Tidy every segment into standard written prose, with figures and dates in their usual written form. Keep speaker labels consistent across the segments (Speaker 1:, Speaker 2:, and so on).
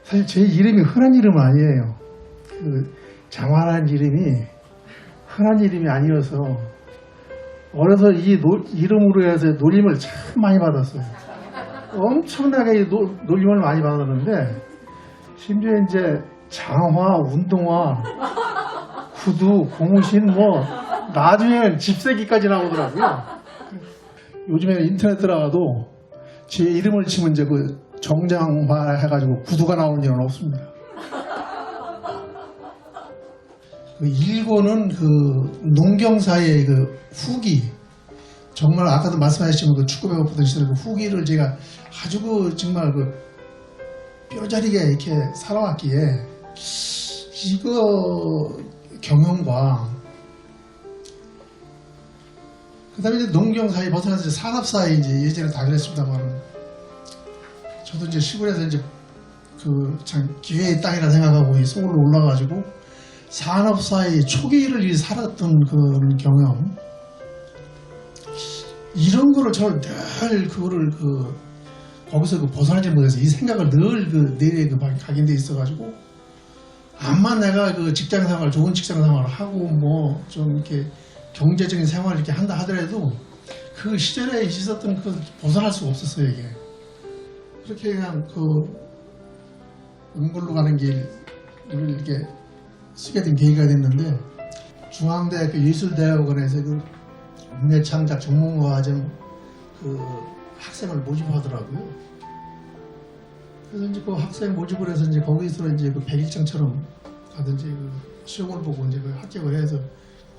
Speaker 1: 사실 제 이름이 흔한 이름은 아니에요. 그 장화라는 이름이 흔한 이름이 아니어서 어려서 이 이름으로 해서 놀림을 참 많이 받았어요. 엄청나게 놀림을 많이 받았는데 심지어 이제 장화, 운동화, 구두, 고무신 뭐 나중에는 집세기까지 나오더라고요. 요즘에는 인터넷 들어가도 제 이름을 치면 이제 그 정장화 해가지고 구두가 나오는 일은 없습니다. 그 일본은 그 농경사의 그 후기, 정말 아까도 말씀하셨지만 그 축구 배고프던 시절 그 후기를 제가 아주 그 정말 그 뼈저리게 이렇게 살아왔기에 이거 경영과 그다음에 이제 농경사회 벗어나서 산업사회 이제 예전에 다 그랬습니다만 저도 이제 시골에서 이제 그 참 기회의 땅이라 생각하고 이 서울로 올라가지고 산업사회 초기를 살았던 그런 경험 이런 거를 저는 늘 그거를 그 거기서 그 벗어나지 못해서 이 생각을 늘 그 내에 그 각인돼 있어가지고 암만 내가 그 직장생활 좋은 직장생활을 하고 뭐 좀 이렇게 경제적인 생활을 이렇게 한다 하더라도 그 시절에 있었던 그 벗어날 수가 없었어요 이게. 그렇게 그냥 그 은골로 가는 길을 이렇게 쓰게 된 계기가 됐는데 중앙대학교 예술대학원에서 그 문예창작 전문과정 그 학생을 모집하더라고요. 그래서 이제 그 학생 모집을 해서 이제 거기서 이제 그 백일장처럼 가든지 그 시험을 보고 이제 그 합격을 해서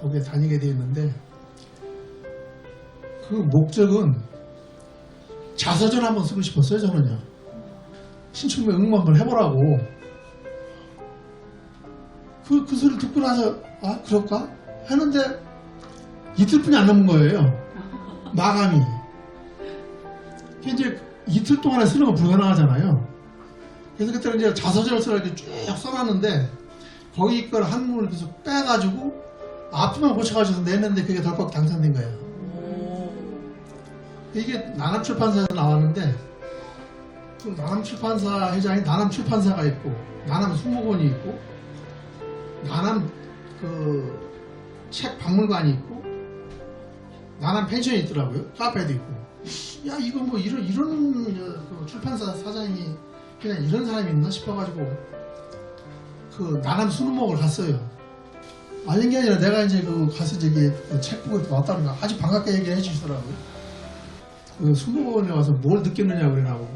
Speaker 1: 거기에 다니게 되었는데 그 목적은 자서전 한번 쓰고 싶었어요 저는요. 신춘문예 응모 한번 해보라고. 그 소리를 듣고 나서 아 그럴까? 했는데 이틀뿐이 안 남은 거예요. 마감이. 이제 이틀 동안에 쓰는 거 불가능하잖아요. 그래서 그때는 이제 자서전을 쓰라고 이렇게 쭉 써놨는데 거기 걸 한문을 계속 빼가지고 앞만 고쳐가지고 냈는데 그게 덜컥 당선된 거예요. 이게 나남출판사에서 나왔는데 그 나남출판사 회장이 나남출판사가 있고 나남수목원이 있고 나남 그 책 박물관이 있고 나남 펜션이 있더라고요. 카페도 있고. 야 이거 뭐 이런 그 출판사 사장이 그냥 이런 사람이 있나 싶어가지고 그 나남 수목을 갔어요. 아닌 게 아니라 내가 이제 그 가서 저기 그 책북을 왔다는 거 아주 반갑게 얘기해 주시더라고요. 그 수목원에 와서 뭘 느꼈느냐고 그러나고.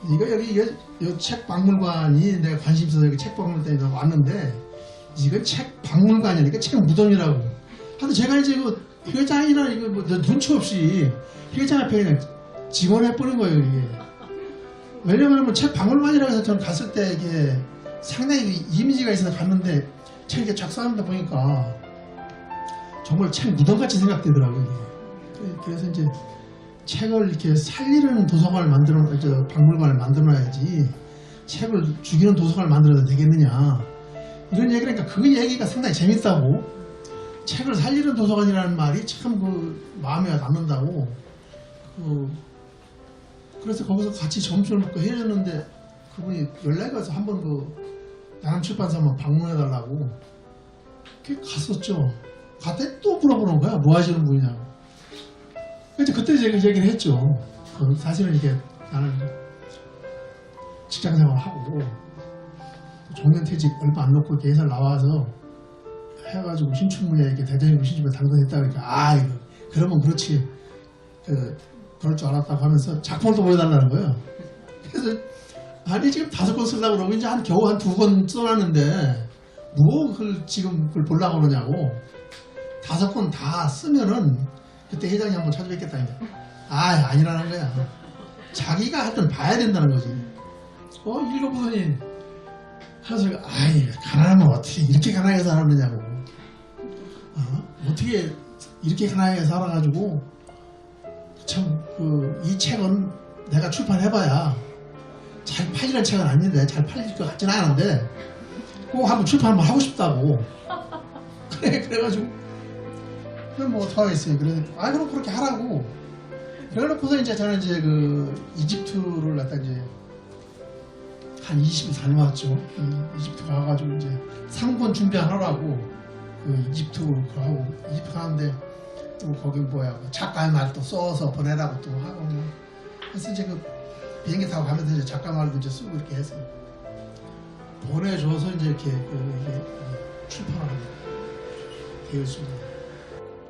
Speaker 1: 이거 여기 책 박물관이 내가 관심 있어서 여기 책 박물관에 왔는데 이건 책 박물관이니까 책 무덤이라고. 하여튼 제가 이제 그 회장이나 이거 뭐 눈치 없이 회장 앞에 그냥 지원해 버린 거예요 이게. 왜냐면 책 박물관이라고 해서 저는 갔을 때 이게 상당히 이미지가 있어서 갔는데 책 이렇게 쫙 쌓는다 보니까 정말 책 무덤같이 생각되더라고요 이게. 그래서 이제 책을 이렇게 살리는 도서관을 박물관을 만들어놔야지 책을 죽이는 도서관을 만들어도 되겠느냐 이런 얘기를 하니까 그 얘기가 상당히 재밌다고. 책을 살리는 도서관이라는 말이 참 그 마음에 남는다고. 그래서 거기서 같이 점심을 먹고 헤어졌는데 그분이 연락이 와서 한번 그 나남출판사 한번 방문해달라고. 갔었죠. 갔더니 또 물어보는 거야. 뭐 하시는 분이냐고. 그래서 그때 제가 그 얘기를 했죠. 사실은 이게 나는 직장생활을 하고 정년퇴직 얼마 안 놓고 이렇게 회사를 나와서 해가지고 신춘문예 이렇게 대통령 신춘문예 당선했다 그러니까 아 이거 그러면 그렇지 그럴 줄 알았다고 하면서 작품을 또 보여달라는 거예요. 그래서 아니 지금 5권 쓰려고 그러고 이제 겨우 한 2권 써놨는데 뭐 지금 그걸 보려고 그러냐고. 5권 다 쓰면은 그때 회장이 한번 찾아뵙겠다 이제. 아 아니라는 거야. 자기가 하여튼 봐야 된다는 거지. 읽어보더니 하면서 아이 가난하면 어떻게 이렇게 가난하게 살았느냐고. 어떻게 이렇게 가난하게 살아가지고 참 이 책은 내가 출판해봐야 잘 팔리는 책은 아닌데 잘 팔릴 것 같지는 않은데 꼭 한번 출판 한번 하고 싶다고. 그래가지고 그럼 뭐 어떡하겠어요. 그래서 그럼 그렇게 하라고. 그래놓고서 이제 저는 이제 그 이집트를 갖다 이제 한 20일 다녀왔죠. 이집트 가가지고 이제 상권 준비하라고 그 이집트로 가고 이집트 가는데 또 거기 뭐야 작가의 말도 써서 보내라고 또 하고 뭐 그래서 이제 그 비행기 타고 가면서 이제 작가 말도 이제 쓰고 이렇게 해서 보내줘서 이제 이렇게 이게 출판하게 되었습니다.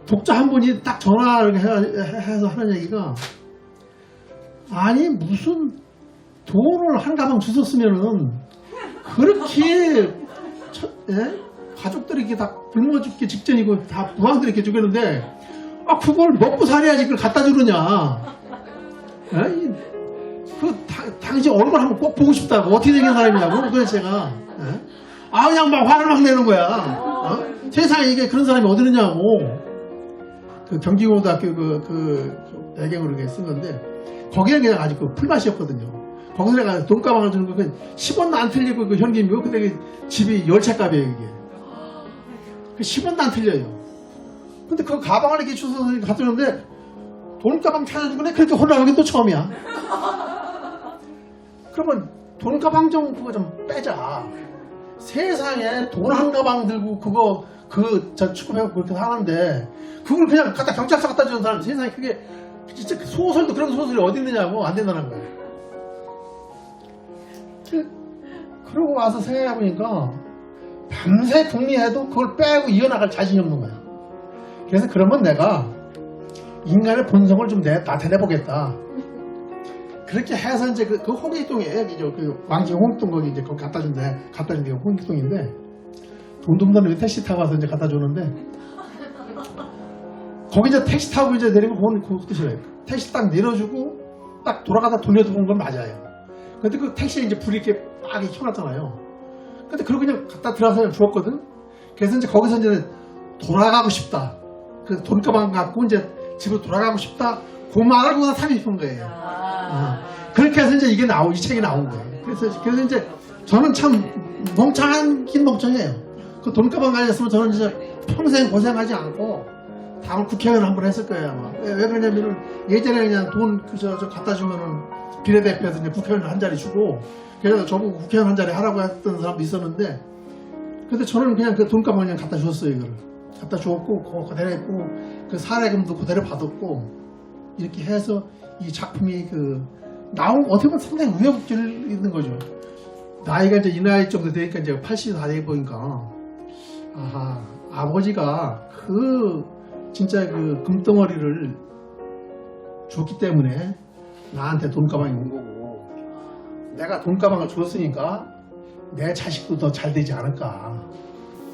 Speaker 1: 독자 한 분이 딱 전화를 해서 하는 얘기가 아니 무슨 돈을 한 가방 주셨으면은 그렇게 가족들이 이렇게 다 굶어 죽기 직전이고 다 부항들이 이렇게 죽였는데 그걸 먹고 살아야지 그걸 갖다 주느냐. 당신 얼굴 한번 꼭 보고 싶다고 어떻게 생긴 사람이냐고. 그래서 제가 그냥 막 화를 막 내는 거야. 세상에 이게 그런 사람이 어디 있느냐고. 그 경기고등학교 그 배경으로 이렇게 쓴 건데 거기는 그냥 아직 그 풀밭이었거든요. 거기서 내가 돈가방을 주는 거 10원도 안 틀리고 그 현금이고 근데 집이 열차값이에요 이게. 10원도 안 틀려요. 근데 그 가방을 이렇게 주워서 갖다 주는데 돈가방 찾아주고 내가 그렇게 혼나는 게 또 처음이야. 그러면 돈가방 좀 그거 좀 빼자. 세상에 돈 한 가방 들고 그거 저 축구배우 그렇게 하는데 그걸 그냥 갖다 경찰서 갖다 주는 사람 세상에 그게 진짜 소설도 그런 소설이 어디 있느냐고. 안 된다는 거야. 그러고 와서 생각해보니까 밤새 궁리해도 그걸 빼고 이어나갈 자신이 없는 거야. 그래서 그러면 내가 인간의 본성을 좀 나타내보겠다. 그렇게 해서 이제 그 홍익동에 그 왕지 홍익동 거기 이제 거기 갖다 준 데가 홍익동인데 돈도 없는 택시 타고 와서 이제 갖다 주는데 거기 이제 택시 타고 이제 내리고 그것도 싫어요. 택시 딱 내려주고 딱 돌아가다 돌려주는 건 맞아요. 근데 그 택시에 이제 불이 이렇게 막 켜놨잖아요. 근데 그걸 그냥 갖다 들어가서 주었거든. 그래서 이제 거기서 이제 돌아가고 싶다. 그 돈가방 갖고 이제 집으로 돌아가고 싶다. 그 말을 보다 사기 싶은 거예요. 그렇게 해서 이제 이 책이 나온 거예요. 그래서 이제 저는 참 멍청하긴 멍청해요. 그 돈가방 가졌으면 저는 이제 평생 고생하지 않고 다음은 국회의원 한번 했을 거예요 아마. 왜 그러냐면은 예전에 그냥 돈 저 갖다 주면은 비례대표에서 이제 국회의원 한 자리 주고 그래서 저보고 국회의원 한 자리 하라고 했던 사람도 있었는데 근데 저는 그냥 그 돈가방 그냥 갖다 줬어요. 이거를 갖다 주었고 그대로 했고 그 사례금도 그대로 받았고 이렇게 해서 이 작품이 나온 어떻게 보면 상당히 우여곡절 있는 거죠. 나이가 이제 이 나이 정도 되니까 이제 80이 다 돼 보니까 아버지가 진짜 그 금덩어리를 줬기 때문에 나한테 돈가방이 온 거고 내가 돈가방을 줬으니까 내 자식도 더 잘 되지 않을까.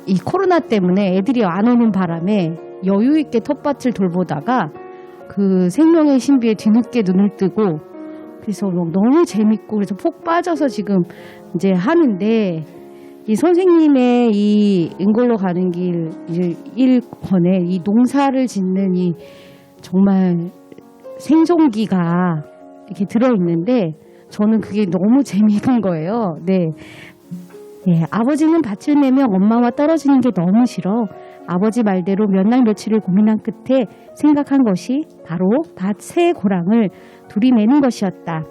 Speaker 2: 이 코로나 때문에 애들이 안 오는 바람에 여유 있게 텃밭을 돌보다가 그 생명의 신비에 뒤늦게 눈을 뜨고 그래서 너무 재밌고 그래서 폭 빠져서 지금 이제 하는데 이 선생님의 이 은골로 가는 길 1권에 이 농사를 짓는 이 정말 생존기가 이렇게 들어있는데 저는 그게 너무 재미있는 거예요. 네. 아버지는 밭을 매며 엄마와 떨어지는 게 너무 싫어. 아버지 말대로 몇 날 며칠을 고민한 끝에 생각한 것이 바로 밭 세 고랑을 둘이 매는 것이었다.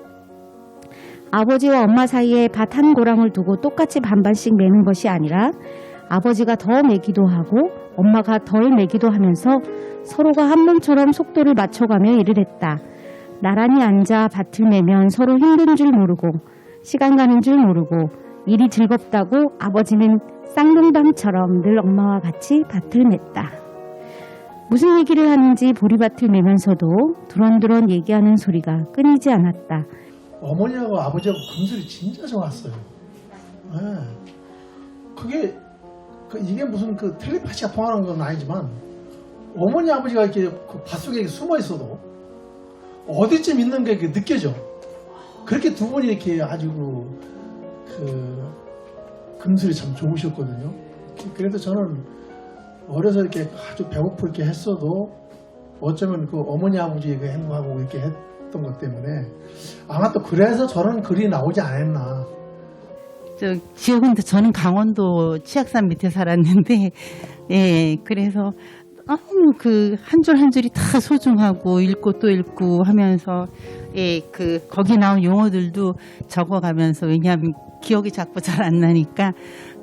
Speaker 2: 아버지와 엄마 사이에 밭 한 고랑을 두고 똑같이 반반씩 매는 것이 아니라 아버지가 더 매기도 하고 엄마가 덜 매기도 하면서 서로가 한 몸처럼 속도를 맞춰가며 일을 했다. 나란히 앉아 밭을 매면 서로 힘든 줄 모르고 시간 가는 줄 모르고 일이 즐겁다고 아버지는 쌍둥방처럼 늘 엄마와 같이 밭을 맸다. 무슨 얘기를 하는지 보리밭을 매면서도 두런두런 얘기하는 소리가 끊이지 않았다.
Speaker 1: 어머니하고 아버지하고 금슬이 진짜 좋았어요. 이게 무슨 텔레파시가 통하는 건 아니지만 어머니 아버지가 이렇게 그 밭속에 숨어 있어도 어디쯤 있는 게 느껴져. 그렇게 두 분이 이렇게 아주 금슬이 참 좋으셨거든요. 그래도 저는 어려서 이렇게 아주 배고프게 이렇게 했어도 어쩌면 그 어머니 아버지의 그 행복하고 이렇게 했던 것 때문에 아마 또 그래서 저런 글이 나오지 않았나.
Speaker 3: 지역은 저는 강원도 치악산 밑에 살았는데, 그래서 너무 한 줄 한 줄이 다 소중하고 읽고 또 읽고 하면서, 거기 나온 용어들도 적어가면서 왜냐하면 기억이 자꾸 잘 안 나니까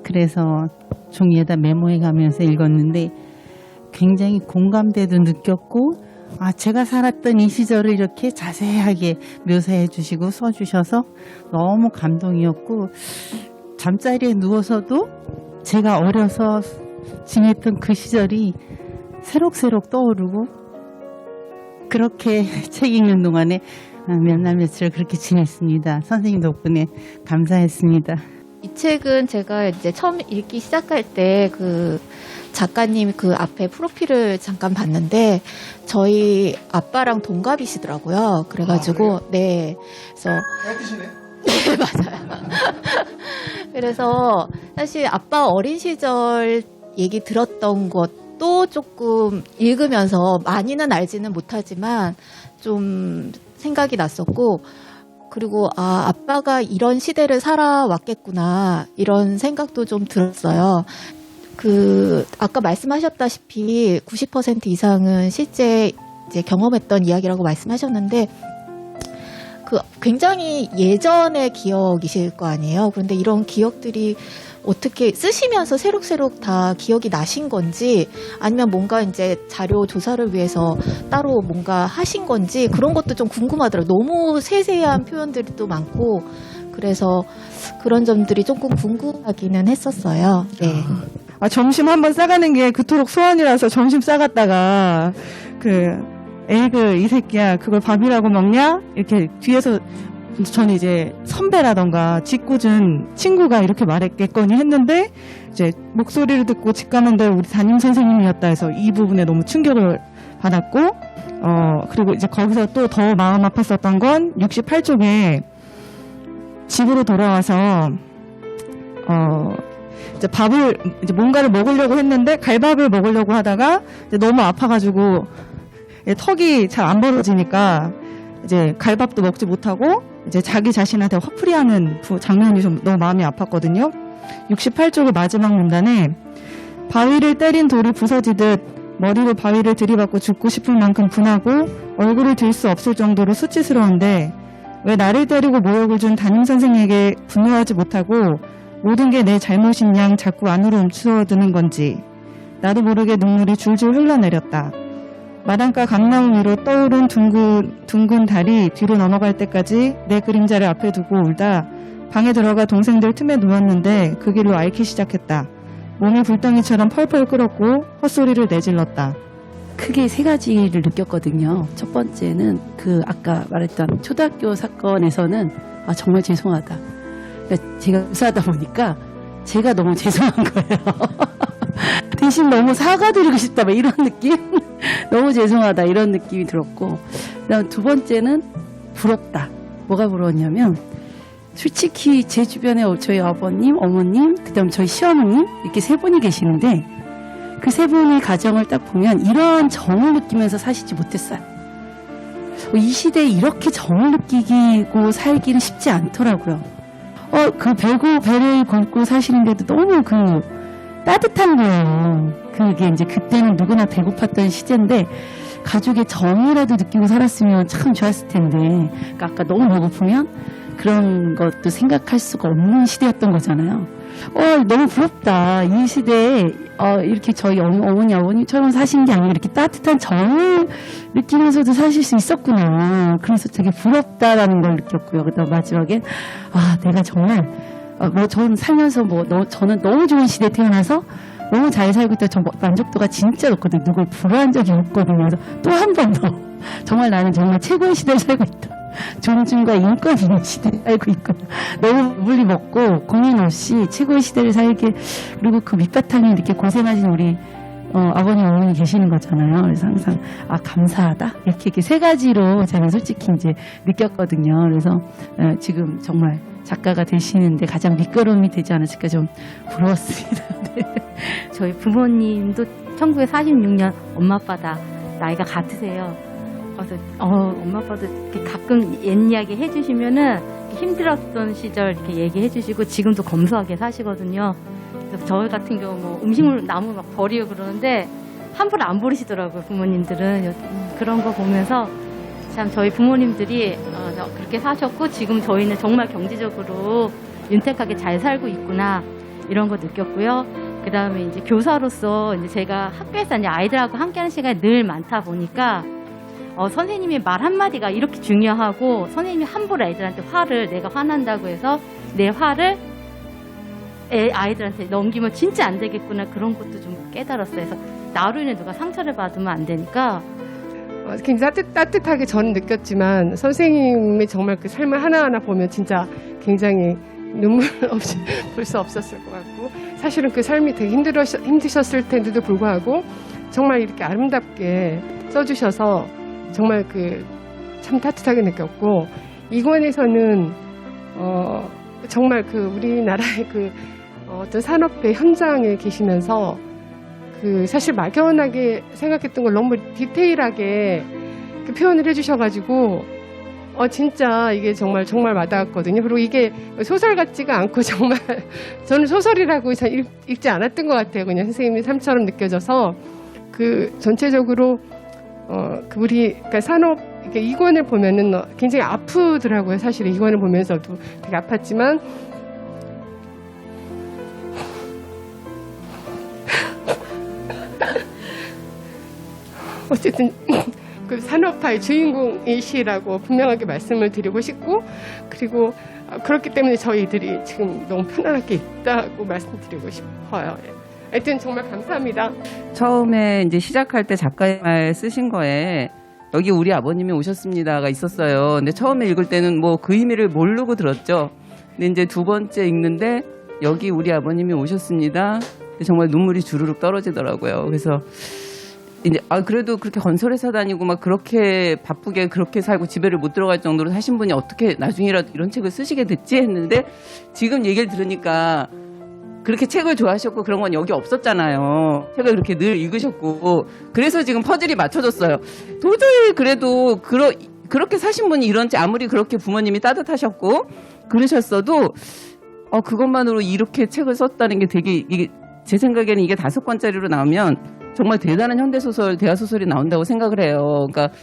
Speaker 3: 그래서 종이에다 메모해 가면서 읽었는데 굉장히 공감대도 느꼈고 제가 살았던 이 시절을 이렇게 자세하게 묘사해 주시고 써주셔서 너무 감동이었고 잠자리에 누워서도 제가 어려서 지냈던 그 시절이 새록새록 떠오르고 그렇게 책 읽는 동안에 몇 날 며칠 그렇게 지냈습니다. 선생님 덕분에 감사했습니다.
Speaker 4: 이 책은 제가 이제 처음 읽기 시작할 때 그 작가님 그 앞에 프로필을 잠깐 봤는데 저희 아빠랑 동갑이시더라고요. 그래가지고 네, 그래서
Speaker 1: 애드시네.
Speaker 4: 네, 맞아요. 그래서 사실 아빠 어린 시절 얘기 들었던 것도 조금 읽으면서 많이는 알지는 못하지만 좀 생각이 났었고 그리고 아빠가 이런 시대를 살아왔겠구나 이런 생각도 좀 들었어요. 아까 말씀하셨다시피 90% 이상은 실제 이제 경험했던 이야기라고 말씀하셨는데 굉장히 예전의 기억이실 거 아니에요. 그런데 이런 기억들이 어떻게 쓰시면서 새록새록 다 기억이 나신 건지 아니면 뭔가 이제 자료 조사를 위해서 따로 뭔가 하신 건지 그런 것도 좀 궁금하더라고요. 너무 세세한 표현들이 또 많고 그래서 그런 점들이 조금 궁금하기는 했었어요. 네.
Speaker 5: 점심 한번 싸가는 게 그토록 소원이라서 점심 싸갔다가 에이그 이 새끼야 그걸 밥이라고 먹냐? 이렇게 뒤에서 저는 이제 선배라던가 짓궂은 친구가 이렇게 말했겠거니 했는데 이제 목소리를 듣고 집 가는데 우리 담임 선생님이었다 해서 이 부분에 너무 충격을 받았고 그리고 이제 거기서 또 더 마음 아팠었던 건 68쪽에 집으로 돌아와서 이제 이제 뭔가를 먹으려고 했는데 갈밥을 먹으려고 하다가 이제 너무 아파가지고 턱이 잘 안 벌어지니까 이제 갈밥도 먹지 못하고 이제 자기 자신한테 화풀이하는 장면이 좀 너무 마음이 아팠거든요. 68쪽의 마지막 문단에 바위를 때린 돌이 부서지듯 머리로 바위를 들이받고 죽고 싶을 만큼 분하고 얼굴을 들 수 없을 정도로 수치스러운데 왜 나를 때리고 모욕을 준 담임 선생에게 분노하지 못하고 모든 게 내 잘못인 양 자꾸 안으로 움츠러드는 건지 나도 모르게 눈물이 줄줄 흘러내렸다. 마당가 강나무 위로 떠오른 둥근 달이 뒤로 넘어갈 때까지 내 그림자를 앞에 두고 울다 방에 들어가 동생들 틈에 누웠는데 그 길로 앓기 시작했다. 몸이 불덩이처럼 펄펄 끓었고 헛소리를 내질렀다.
Speaker 2: 크게 세 가지를 느꼈거든요. 첫 번째는 아까 말했던 초등학교 사건에서는 정말 죄송하다. 그러니까 제가 의사하다 보니까 제가 너무 죄송한 거예요. 대신 너무 사과드리고 싶다 이런 느낌? 너무 죄송하다 이런 느낌이 들었고 그다음 두 번째는 부럽다. 뭐가 부러웠냐면 솔직히 제 주변에 저희 아버님, 어머님, 그다음 저희 시어머님 이렇게 세 분이 계시는데 그 세 분의 가정을 딱 보면 이런 정을 느끼면서 사시지 못했어요. 이 시대에 이렇게 정을 느끼고 살기는 쉽지 않더라고요. 배를 걷고 사시는데도 너무 따뜻한 거예요. 그게 이제 그때는 누구나 배고팠던 시대인데 가족의 정이라도 느끼고 살았으면 참 좋았을 텐데 그러니까 아까 너무 배고프면 그런 것도 생각할 수가 없는 시대였던 거잖아요. 너무 부럽다. 이 시대에 이렇게 저희 어머니 아버님처럼 사신 게 아니라 이렇게 따뜻한 정을 느끼면서도 사실 수 있었구나. 그래서 되게 부럽다라는 걸 느꼈고요. 그다음 마지막에 내가 정말 저는 살면서 저는 너무 좋은 시대에 태어나서 너무 잘 살고 있다. 만족도가 진짜 높거든요. 누굴 불효한 적이 없거든요. 그래서 또 한 번 더 정말 나는 정말 최고의 시대를 살고 있다. 존중과 인권 있는 시대에 살고 있고 너무 물리 먹고 고민 없이 최고의 시대를 살게 그리고 그 밑바탕에 이렇게 고생하신 우리 아버님 어머니 계시는 거잖아요. 그래서 항상 감사하다 이렇게 세 가지로 제가 솔직히 이제 느꼈거든요. 그래서 지금 정말 작가가 되시는데 가장 밑거름이 되지 않았을까 좀 부러웠습니다. 네.
Speaker 6: 저희 부모님도 1946년 엄마 아빠다 나이가 같으세요. 그래서 엄마 아빠도 이렇게 가끔 옛 이야기 해주시면은 힘들었던 시절 이렇게 얘기해 주시고 지금도 검소하게 사시거든요. 그래서 저희 같은 경우 음식물 나무 막 버리고 그러는데 함부로 안 버리시더라고요. 부모님들은 그런 거 보면서 참 저희 부모님들이 그렇게 사셨고 지금 저희는 정말 경제적으로 윤택하게 잘 살고 있구나 이런 거 느꼈고요. 그 다음에 이제 교사로서 이제 제가 학교에서 이제 아이들하고 함께하는 시간이 늘 많다 보니까 선생님의 말 한마디가 이렇게 중요하고 선생님이 함부로 애들한테 내가 화난다고 해서 내 화를 아이들한테 넘기면 진짜 안 되겠구나 그런 것도 좀 깨달았어요. 그래서 나로 인해 누가 상처를 받으면 안 되니까
Speaker 7: 굉장히 따뜻하게 저는 느꼈지만 선생님이 정말 그 삶을 하나하나 보면 진짜 굉장히 눈물 없이 볼 수 없었을 것 같고 사실은 그 삶이 되게 힘드셨을 텐데도 불구하고 정말 이렇게 아름답게 써주셔서 정말 참 따뜻하게 느꼈고 이 권에서는 정말 우리나라의 어떤 산업의 현장에 계시면서 사실 막연하게 생각했던 걸 너무 디테일하게 표현을 해주셔가지고 진짜 이게 정말 와닿았거든요. 그리고 이게 소설 같지가 않고 정말 저는 소설이라고 읽지 않았던 것 같아요. 그냥 선생님의 삶처럼 느껴져서 전체적으로 그러니까 산업 이 권을 보면은 굉장히 아프더라고요. 사실 이 권을 보면서도 되게 아팠지만 어쨌든 그 산업화의 주인공이시라고 분명하게 말씀을 드리고 싶고 그리고 그렇기 때문에 저희들이 지금 너무 편안하게 있다고 말씀드리고 싶어요. 하여튼 정말 감사합니다.
Speaker 8: 처음에 이제 시작할 때 작가의 말 쓰신 거에 여기 우리 아버님이 오셨습니다가 있었어요. 근데 처음에 읽을 때는 뭐 그 의미를 모르고 들었죠. 근데 이제 두 번째 읽는데 여기 우리 아버님이 오셨습니다. 정말 눈물이 주르륵 떨어지더라고요. 그래서 이제 그래도 그렇게 건설회사 다니고 막 그렇게 바쁘게 그렇게 살고 집에를 못 들어갈 정도로 사신 분이 어떻게 나중이라도 이런 책을 쓰시게 됐지 했는데 지금 얘기를 들으니까 그렇게 책을 좋아하셨고 그런 건 여기 없었잖아요. 책을 그렇게 늘 읽으셨고 그래서 지금 퍼즐이 맞춰졌어요. 도저히 그래도 그렇게 사신 분이 이런 책 아무리 그렇게 부모님이 따뜻하셨고 그러셨어도 그것만으로 이렇게 책을 썼다는 게 되게 이게 제 생각에는 이게 5권짜리로 나오면 정말 대단한 현대소설, 대하소설이 나온다고 생각을 해요. 그러니까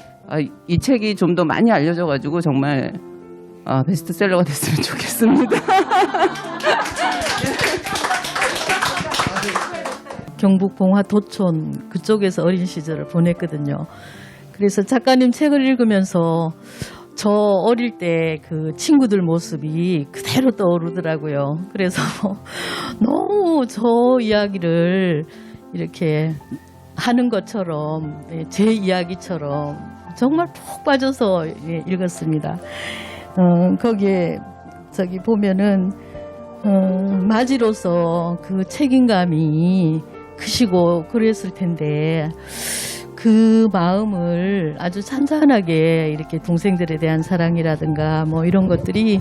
Speaker 8: 이 책이 좀 더 많이 알려져가지고 정말 베스트셀러가 됐으면 좋겠습니다.
Speaker 9: 경북 봉화 도촌 그쪽에서 어린 시절을 보냈거든요. 그래서 작가님 책을 읽으면서 저 어릴 때 그 친구들 모습이 그대로 떠오르더라고요. 그래서 너무 저 이야기를 이렇게 하는 것처럼 제 이야기처럼 정말 푹 빠져서 읽었습니다. 거기에 저기 보면은 마지로서 그 책임감이 크시고 그랬을 텐데 그 마음을 아주 찬찬하게 이렇게 동생들에 대한 사랑이라든가 뭐 이런 것들이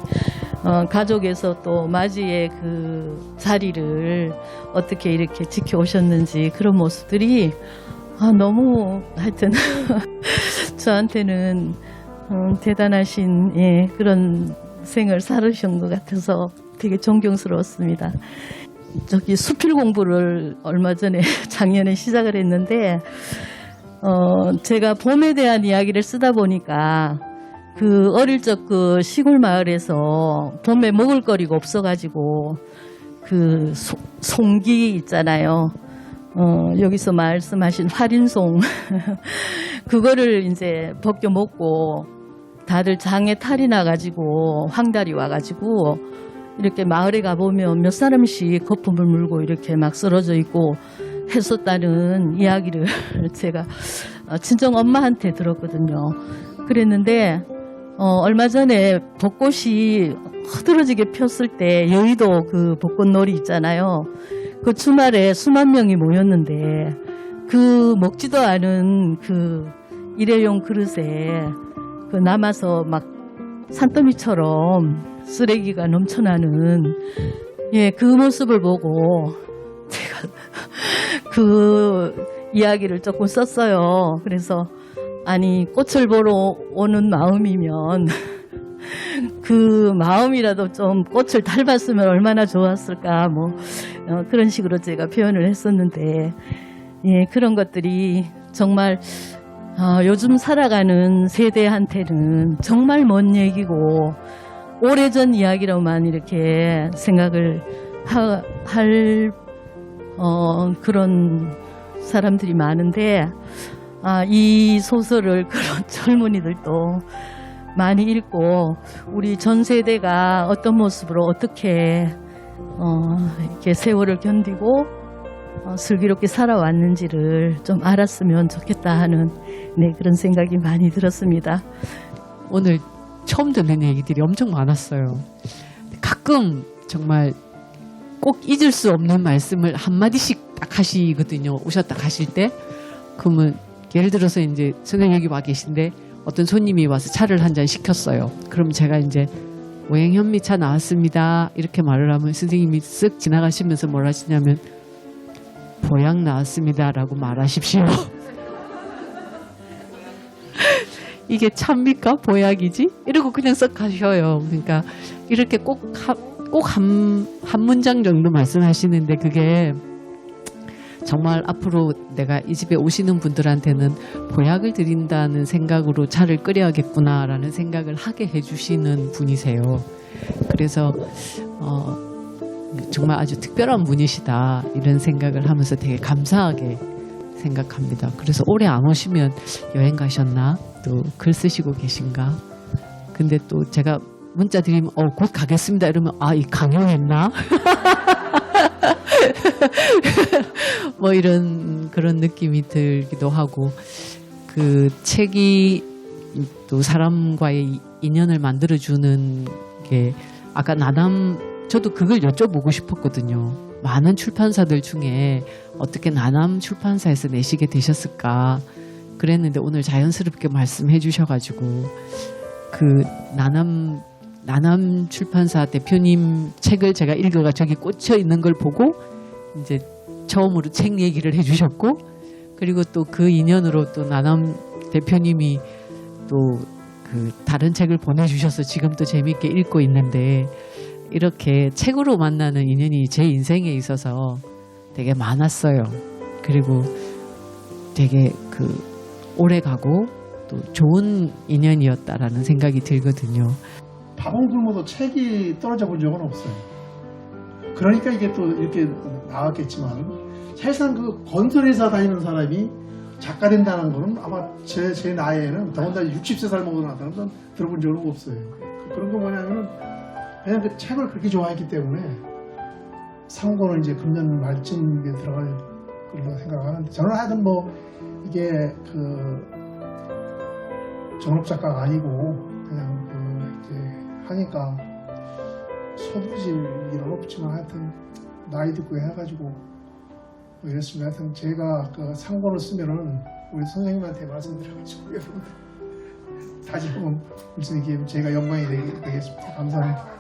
Speaker 9: 가족에서 또 마지의 그 자리를 어떻게 이렇게 지켜오셨는지 그런 모습들이 너무 하여튼 저한테는 대단하신 그런 생을 살으신 것 같아서 되게 존경스러웠습니다. 저기 수필 공부를 얼마 전에 작년에 시작을 했는데 제가 봄에 대한 이야기를 쓰다 보니까 그 어릴 적 그 시골 마을에서 봄에 먹을 거리가 없어가지고 그 송기 있잖아요. 여기서 말씀하신 활인송 그거를 이제 벗겨 먹고 다들 장에 탈이 나가지고 황달이 와가지고 이렇게 마을에 가보면 몇 사람씩 거품을 물고 이렇게 막 쓰러져 있고 했었다는 이야기를 제가 친정 엄마한테 들었거든요. 그랬는데 얼마 전에 벚꽃이 흐드러지게 폈을 때 여의도 그 벚꽃놀이 있잖아요. 그 주말에 수만 명이 모였는데 그 먹지도 않은 그 일회용 그릇에 그 남아서 막 산더미처럼 쓰레기가 넘쳐나는 그 모습을 보고 제가 그 이야기를 조금 썼어요. 그래서 아니 꽃을 보러 오는 마음이면 그 마음이라도 좀 꽃을 닮았으면 얼마나 좋았을까 뭐 그런 식으로 제가 표현을 했었는데 그런 것들이 정말 요즘 살아가는 세대한테는 정말 먼 얘기고 오래전 이야기로만 이렇게 생각을 할 그런 사람들이 많은데, 이 소설을 그런 젊은이들도 많이 읽고 우리 전 세대가 어떤 모습으로 어떻게 이렇게 세월을 견디고 슬기롭게 살아왔는지를 좀 알았으면 좋겠다 하는 그런 생각이 많이 들었습니다.
Speaker 10: 오늘 처음 듣는 얘기들이 엄청 많았어요. 가끔 정말 꼭 잊을 수 없는 말씀을 한마디씩 딱 하시거든요. 오셨다 가실 때. 그러면 예를 들어서 이제 선생님 여기 와 계신데 어떤 손님이 와서 차를 한 잔 시켰어요. 그럼 제가 이제 오행 현미차 나왔습니다. 이렇게 말을 하면 선생님이 쓱 지나가시면서 뭘 하시냐면 보약 나왔습니다. 라고 말하십시오. 이게 참입니까? 보약이지? 이러고 그냥 쓱 가셔요. 그러니까 이렇게 꼭 한 문장 정도 말씀하시는데 그게 정말 앞으로 내가 이 집에 오시는 분들한테는 보약을 드린다는 생각으로 차를 끓여야겠구나라는 생각을 하게 해주시는 분이세요. 그래서 정말 아주 특별한 분이시다 이런 생각을 하면서 되게 감사하게 생각합니다. 그래서 올해 안 오시면 여행 가셨나? 또 글 쓰시고 계신가? 근데 또 제가 문자 드리면 곧 가겠습니다 이러면 이 강요했나? 뭐 이런 그런 느낌이 들기도 하고 그 책이 또 사람과의 인연을 만들어주는 게 아까 나남 저도 그걸 여쭤보고 싶었거든요. 많은 출판사들 중에 어떻게 나남 출판사에서 내시게 되셨을까 그랬는데 오늘 자연스럽게 말씀해 주셔가지고 그 나남 출판사 대표님 책을 제가 읽어가 저기 꽂혀 있는 걸 보고 이제 처음으로 책 얘기를 해주셨고 그리고 또 그 인연으로 또 나남 대표님이 또 그 다른 책을 보내주셔서 지금 또 재미있게 읽고 있는데 이렇게 책으로 만나는 인연이 제 인생에 있어서 되게 많았어요. 그리고 되게 오래 가고 또 좋은 인연이었다라는 생각이 들거든요.
Speaker 1: 밥은 굶어도 책이 떨어져 본 적은 없어요. 그러니까 이게 또 이렇게 나왔겠지만 사실상 그 건설회사 다니는 사람이 작가 된다는 거는 아마 제 나이에는 더군다나 60세 살먹은 사람은 들어본 적은 없어요. 그런 거 뭐냐면은 그냥 그 책을 그렇게 좋아했기 때문에 상고는 이제 금년 말쯤에 들어갈 걸로 생각하는데 저는 하여튼 뭐 이게 전업 작가가 아니고 그냥 이제 하니까 서두질 일은 없지만 하여튼 나이 듣고 해가지고 뭐 이랬습니다. 하여튼 제가 상고를 쓰면은 우리 선생님한테 말씀드려가지고 여러분들 다시 한번 말씀드리면 제가 영광이 되겠습니다. 감사합니다.